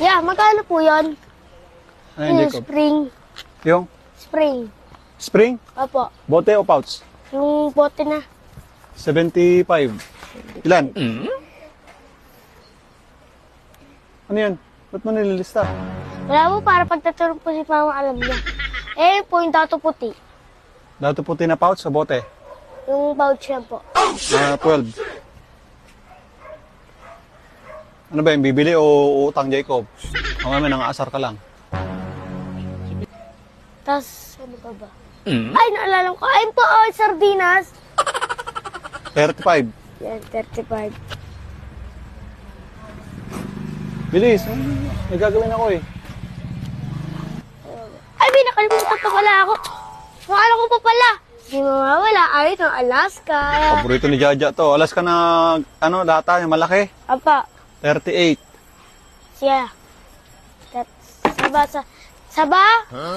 Yeah, magkano po yun? Ano yun, Yung Jacob? spring. Yung Spring. spring? Opo. Bote o pouch? Yung bote na. 75. Ilan? Ano yan? Ba't mo nililista? Wala po, para pagtatulong po si Mama, alam niya. Eh, po yung dato puti. Dato puti na pouch sa bote? Yung pouch yan po. 12. Ano ba yung bibili o utang, Jacob? Mamaya nang aasar ka lang. Tapos, ano pa ba? Ay, naalala ko. Ayun po, oh, sardinas. 35. Yan, 35. Bilis. May gagawin ako eh. Ay, may nakalimutan pa pala ako. Nakala ko pa pala. Di mawawala. Ay, ito, Alaska. Paborito ni Jaja to. Alas ka na, ano, data, yung malaki. Apa, 38. siya. Saba, saba?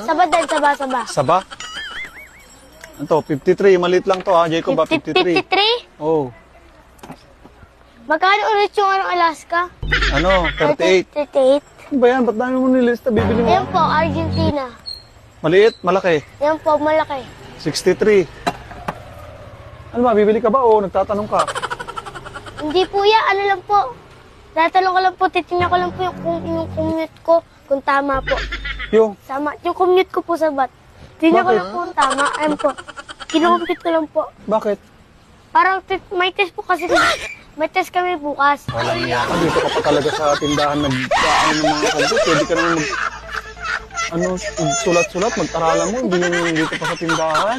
Saba din, saba. Saba? Ano to? 53. Maliit lang to ha, Jacob ba? 53. 53? Oh. Magkano ulit yung anong Alaska? Ano? 38. 38. Ano ba yan? Ba't dami mo nilista? Bibili mo? Ayan po, Argentina. Maliit? Malaki? Ayan po, malaki. 63. Ano ba? Bibili ka ba o nagtatanong ka? Hindi po yan, ano lang po. Tatanong ko lang po, titingnan ko lang po yung commute ko, kung tama po. Yung? Tama, yung commute ko po sa bat. Tingnan ko Bakit? lang po kung tama. Ayun po. Kinukumpit ko lang po. Bakit? Parang may test po kasi. May test kami bukas. Walang yan. Dito ka pa talaga sa tindahan nag-ano ng mga komput. Pwede ka naman sulat-sulat, mag-aralan mo. Hindi yung dito pa sa tindahan.